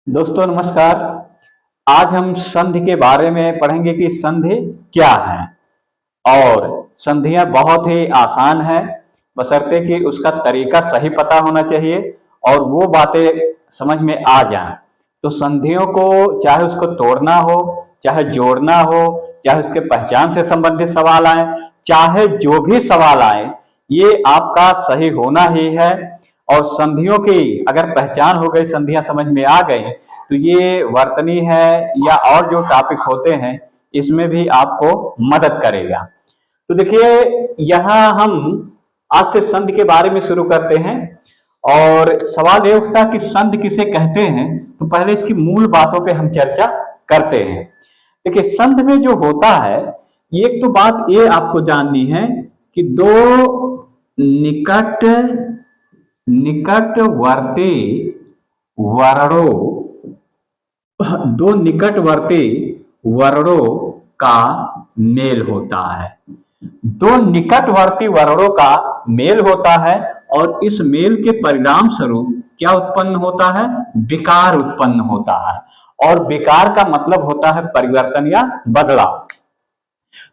दोस्तों नमस्कार। आज हम संधि के बारे में पढ़ेंगे कि संधि क्या है। और संधियां बहुत ही आसान है, बशर्ते कि उसका तरीका सही पता होना चाहिए और वो बातें समझ में आ जाएं। तो संधियों को चाहे उसको तोड़ना हो, चाहे जोड़ना हो, चाहे उसके पहचान से संबंधित सवाल आए, चाहे जो भी सवाल आए, ये आपका सही होना ही है। और संधियों की अगर पहचान हो गई, संधियां समझ में आ गई, तो ये वर्तनी है या और जो टॉपिक होते हैं इसमें भी आपको मदद करेगा। तो देखिए, यहाँ हम आज से संधि के बारे में शुरू करते हैं। और सवाल ये उठता कि संधि किसे कहते हैं, तो पहले इसकी मूल बातों पे हम चर्चा करते हैं। देखिए, संधि में जो होता है, एक तो बात ये आपको जाननी है कि दो निकट निकटवर्ती वर्णों दो निकटवर्ती वर्णों का मेल होता है। दो निकटवर्ती वर्णों का मेल होता है और इस मेल के परिणाम स्वरूप क्या उत्पन्न होता है? विकार उत्पन्न होता है। और विकार का मतलब होता है परिवर्तन या बदलाव।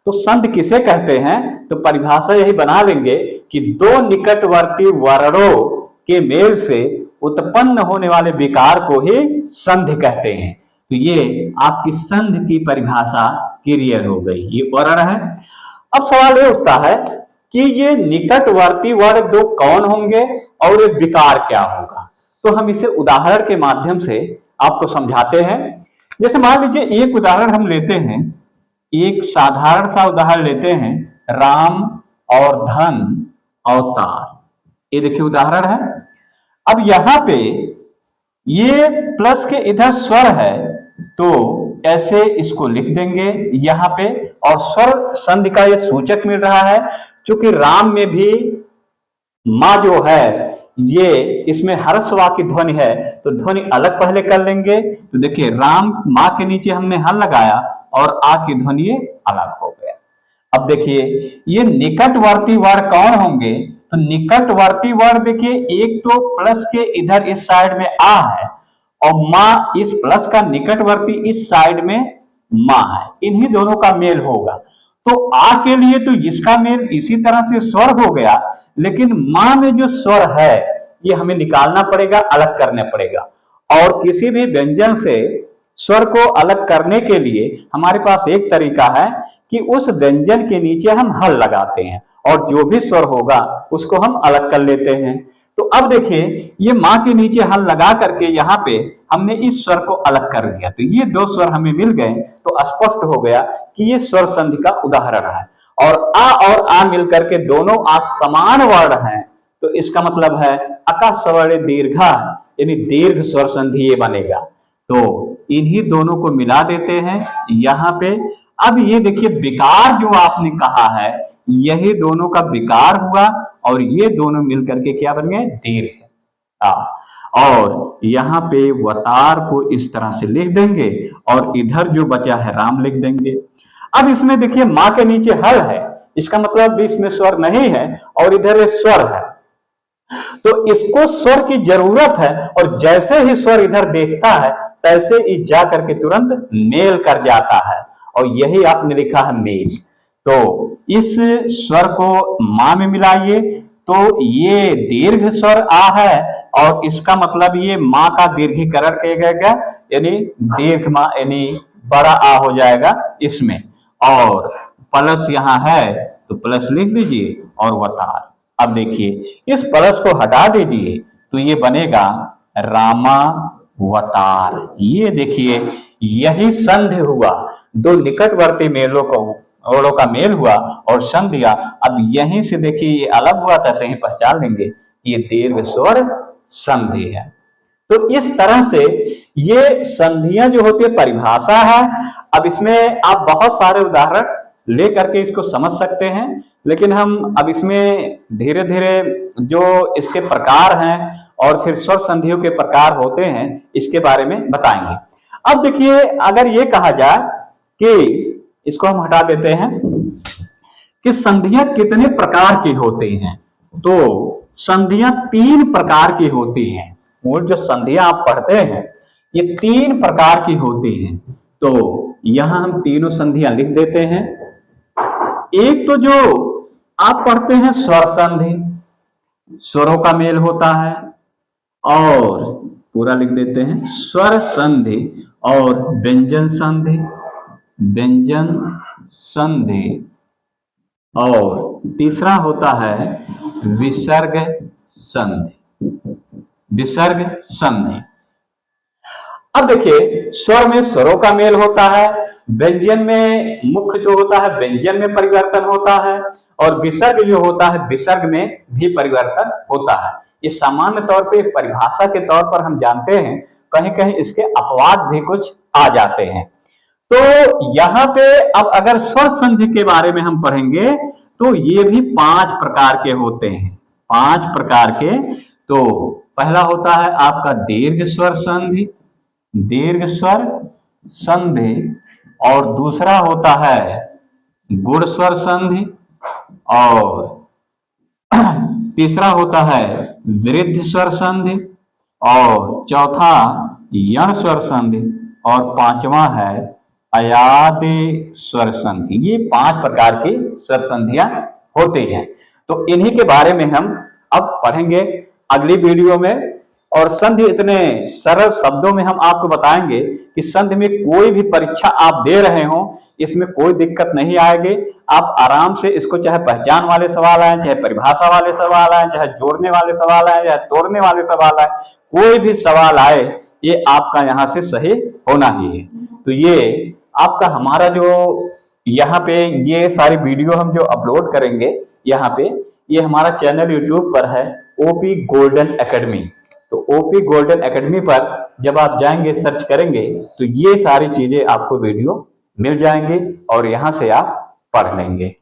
तो संधि किसे कहते हैं, तो परिभाषा यही बना लेंगे कि दो निकटवर्ती वर्णों के मेल से उत्पन्न होने वाले विकार को ही संधि कहते हैं। तो ये आपकी संधि की परिभाषा क्लियर हो गई। ये वर्ण है। अब सवाल ये उठता है कि ये निकटवर्ती वर्ण दो कौन होंगे और ये विकार क्या होगा। तो हम इसे उदाहरण के माध्यम से आपको समझाते हैं। जैसे मान लीजिए एक उदाहरण हम लेते हैं, एक साधारण सा उदाहरण लेते हैं, राम और धन अवतार। ये देखिए उदाहरण है। अब यहां पे ये प्लस के इधर स्वर है, तो ऐसे इसको लिख देंगे यहां पे। और स्वर संधि का ये सूचक मिल रहा है, क्योंकि राम में भी माँ जो है ये इसमें हर्षवा की ध्वनि है, तो ध्वनि अलग पहले कर लेंगे। तो देखिए, राम माँ के नीचे हमने हल लगाया और आ की ध्वनि अलग हो गया। अब देखिए, ये निकटवर्ती वर्ण कौन होंगे, तो निकटवर्ती वर्ण देखिए, एक तो प्लस के इधर इस साइड में आ है और माँ इस प्लस का निकटवर्ती इस साइड में माँ है। इन्हीं दोनों का मेल होगा। तो आ के लिए तो इसका मेल इसी तरह से स्वर हो गया, लेकिन माँ में जो स्वर है ये हमें निकालना पड़ेगा, अलग करना पड़ेगा। और किसी भी व्यंजन से स्वर को अलग करने के लिए हमारे पास एक तरीका है कि उस व्यंजन के नीचे हम हल लगाते हैं और जो भी स्वर होगा उसको हम अलग कर लेते हैं। तो अब देखिए, ये माँ के नीचे हल लगा करके यहाँ पे हमने इस स्वर को अलग कर दिया, तो ये दो स्वर हमें मिल गए। तो स्पष्ट हो गया कि ये स्वर संधि का उदाहरण है। और आ मिलकर के दोनों आ समान वर्ण हैं, तो इसका मतलब है अका सवर्ण दीर्घा, यानी दीर्घ स्वर संधि ये बनेगा। तो इन्हीं दोनों को मिला देते हैं यहाँ पे। अब ये देखिए, विकार जो आपने कहा है यही दोनों का विकार हुआ और ये दोनों मिलकर के क्या बन गए? दीर्घ। और यहाँ पे वतार को इस तरह से लिख देंगे और इधर जो बचा है राम लिख देंगे। अब इसमें देखिए, माँ के नीचे हल है, इसका मतलब भी इसमें स्वर नहीं है और इधर स्वर है, तो इसको स्वर की जरूरत है। और जैसे ही स्वर इधर देखता है तैसे ही जा करके तुरंत मेल कर जाता है, और यही आपने लिखा है मेल। तो इस स्वर को माँ में मिलाइए, तो ये दीर्घ स्वर आ है और इसका मतलब ये माँ का दीर्घीकरण किया गया, यानी दीर्घ माँ, यानी बड़ा आ हो जाएगा इसमें। और प्लस यहाँ है तो प्लस लिख लीजिए और वतार। अब देखिए, इस प्लस को हटा दीजिए तो ये बनेगा रामावतार। ये देखिए, यही संधि हुआ। दो निकटवर्ती मेलों को ओरों का मेल हुआ और संधि दिया। अब यहीं से देखिए, ये अलग हुआ था, कहीं पहचान लेंगे कि ये दीर्घ स्वर संधि है। तो इस तरह से ये संधियां जो होती है परिभाषा है। अब इसमें आप बहुत सारे उदाहरण लेकर के इसको समझ सकते हैं, लेकिन हम अब इसमें धीरे धीरे जो इसके प्रकार हैं और फिर स्वर संधियों के प्रकार होते हैं इसके बारे में बताएंगे। अब देखिए, अगर ये कहा जाए कि इसको हम हटा देते हैं कि संधियां कितने प्रकार की होती हैं, तो संधियां तीन प्रकार की होती हैं। वो जो संधियां आप पढ़ते हैं ये 3 प्रकार की होती हैं। तो यहां हम तीनों संधियां लिख देते हैं। एक तो जो आप पढ़ते हैं स्वर संधि, स्वरों का मेल होता है, और पूरा लिख देते हैं स्वर संधि और व्यंजन संधि, व्यंजन संधि, और तीसरा होता है विसर्ग संधि, विसर्ग संधि। अब देखिए, स्वर में स्वरों का मेल होता है, व्यंजन में मुख्य जो होता है व्यंजन में परिवर्तन होता है, और विसर्ग जो होता है विसर्ग में भी परिवर्तन होता है। ये सामान्य तौर पे परिभाषा के तौर पर हम जानते हैं, कहीं कहीं इसके अपवाद भी कुछ आ जाते हैं। तो यहाँ पे अब अगर स्वर संधि के बारे में हम पढ़ेंगे तो ये भी 5 प्रकार के होते हैं, 5 प्रकार के। तो पहला होता है आपका दीर्घ स्वर संधि, दीर्घ स्वर संधि, और दूसरा होता है गुण स्वर संधि, और तीसरा होता है वृद्ध स्वर संधि, और चौथा यण स्वर संधि, और पांचवा है अयादि स्वर संधि। ये 5 प्रकार की स्वर संधियां होती हैं। तो इन्हीं के बारे में हम अब पढ़ेंगे अगली वीडियो में। और संधि इतने सरल शब्दों में हम आपको बताएंगे कि संधि में कोई भी परीक्षा आप दे रहे हो, इसमें कोई दिक्कत नहीं आएगी। आप आराम से इसको, चाहे पहचान वाले सवाल आए, चाहे परिभाषा वाले सवाल आए, चाहे जोड़ने वाले सवाल आए, चाहे तोड़ने वाले सवाल आए, कोई भी सवाल आए, ये आपका यहाँ से सही होना ही है। तो ये आपका हमारा जो यहाँ पे ये सारी वीडियो हम जो अपलोड करेंगे यहाँ पे, ये हमारा चैनल यूट्यूब पर है ओपी गोल्डन एकेडमी। तो ओपी गोल्डन एकेडमी पर जब आप जाएंगे, सर्च करेंगे, तो ये सारी चीजें आपको वीडियो मिल जाएंगे और यहाँ से आप पढ़ लेंगे।